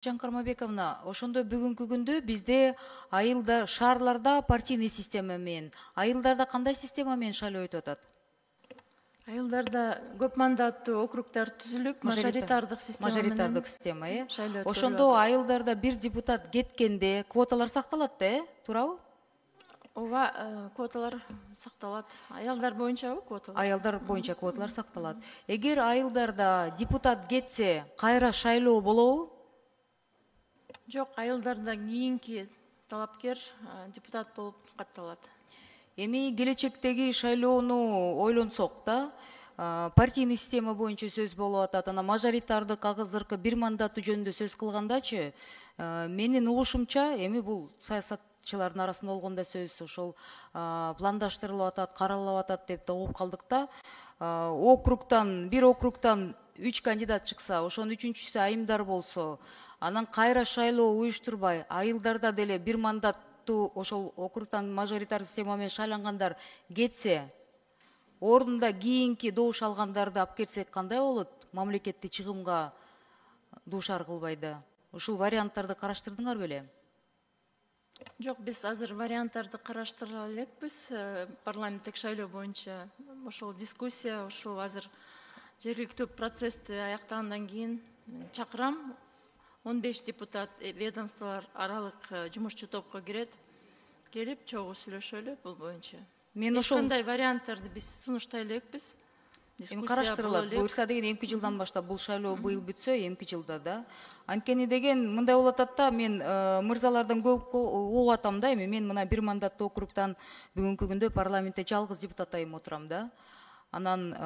Жан Кармабековна, ошондо бүгүнкү күндө бизде айылда, шаарларда партийный система менен, айылдарда кандай система менен шайлоо өтүп атат? Айылдарда көп мандаттуу округдар түзүлүп, мажоритардык система, шайлоо өткөрүлүп Ошондо атат. айылдарда бир депутат кеткенде квоталар сакталат да, туурабы? Ооба, квоталар сакталат. Аялдар боюнчабы квоталар? Аялдар боюнча квоталар сакталат. Эгер айылдарда депутат кетсе, кайра шайлоо болобу? Жок, айылдарда кийинки талапкер депутат болуп катталат. Эми келечектеги шайлоону ойлонсок да, партийный система боюнча сөз болуп атат, анан мажоритардык азыркы бир мандаты жөнүндө сөз кылгандачы, менин угушумча, эми бул саясатчылардын арасында болгон да сөз, ошол пландаштырылып атат, каралып атат деп да угуп калдык да. Бир округтан 3 кандидат чыкса, ошонун 3-үчүсү айымдар болсо, анан кайра шайлоо уюштурбай, айылдарда деле бир мандаттуу ошол округтан мажоритар система менен шайлангандар кетсе, ордунда кийинки добуш алгандарды алып келсек кандай болот? Мамлекетти чыгымга дуушар кылбай да. Ушул варианттарды караштырдыңар беле? Жок, биз азыр варианттарды караштыра элекпиз. Парламенттик шайлоо боюнча ошол дискуссия, ошол азыр жергиликтүү процессти аяктагандан кийин чакырам. 15 депутат ведомстволор аралык жумушчу топко кирет, келип чогуу сүйлөшөлү бул боюнча. Эч кандай варианттарды биз сунуштай элекпиз. Эми караштырылат. Буюрса деген эмки жылдан баштап бул шайлоо быйыл бүтсө, эмки жылда да. Анткени деген мындай болуп атат да, мен мырзалардан көп угуп атам да, эми мен мына бир мандаттуу округтан бүгүнкү күндө парламентте жалгыз депутат айым отурам да. Анан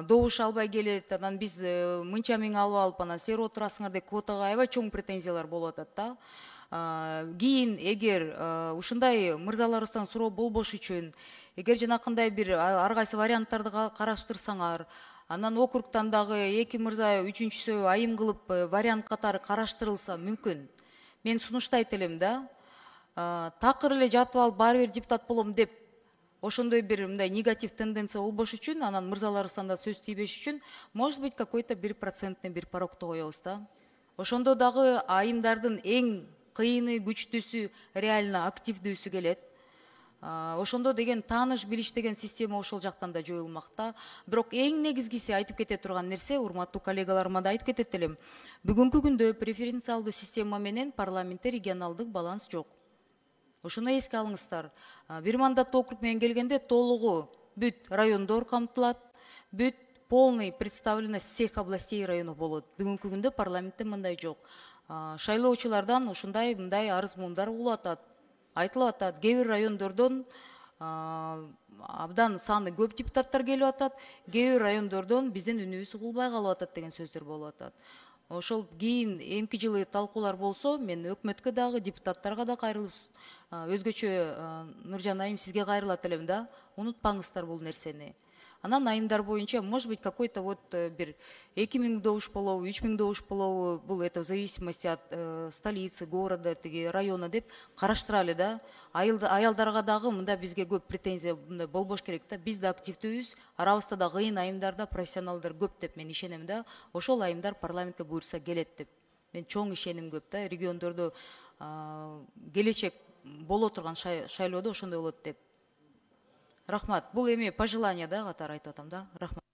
добуш албай келет, анан биз мынча миң алып алып, анан силер отурасыңар деп квотага аябай чоң претензиялар болуп атат да. Кийин эгер ушундай мырзаларыбыздан суроо болбош үчүн, эгер жанакындай бир ар кайсы варианттарды караштырсаңар, анан округтан дагы 2 мырза, 3-үчүсү айым кылып вариант катары караштырылса мүмкүн. Мен сунуштайт элем да. Такыр эле жатып алып баары бир депутат болом деп, ошондой бир мындай негатив тенденция болбош үчүн, анан мырзаларыбыздан да сөз тийбеш үчүн, может быть, какой-то 1% бир порогту коебуз да. Ошондо дагы айымдардын эң кыйыны, күчтүүсү, реально активдүүсү келет. Ошондо деген тааныш билиш деген система ошол жактан да жоюлмак да. Бирок эң негизгиси айтып кете турган нерсе, урматтуу коллегаларыма да айтып кетет элем. Бүгүнкү күндө преференциалдуу система менен парламентте регионалдык баланс жок. Ошону эске алыңыздар. Бир мандаттуу округ менен келгенде толугу бүт райондор камтылат, бүт полный представленность всех областей и районов болот. Бүгүнкү күндө парламентте мындай жок. Шайлоочулардан ушундай мындай арыз муундар угулуп атат. Айтылып атат, кээ бир райондордон абдан саны көп депутаттар келип атат, кээ бир райондордон биздин үнүбүз угулбай калып атат деген сөздөр болуп атат. Ошол кийин эмки жылы талкуулар болсо, мен өкмөткө дагы, депутаттарга да кайрылып, өзгөчө Нуржан айым сизге кайрылат элем да. Унутпаңыздар бул нерсени. Анан айымдар боюнча, может быть, какой-то вот бир 2000 добуш болобу, 3000 добуш болобу, бул это в зависимости от столицы, города, тиги района деп караштыралы да. Аялдарга дагы мында бизге көп претензия болбош керек да. Биз да активдүүбүз, арабызда да кыйын айымдар да, профессионалдар көп деп мен ишенем да. Ошол айымдар парламентке буйрса келет деп. Мен чоң ишеним көп да. Региондордо келечек боло турган шайлоодо ошондой болот деп. Рахмат. Бул эми пожелание да катары айтып атам да. Рахмат.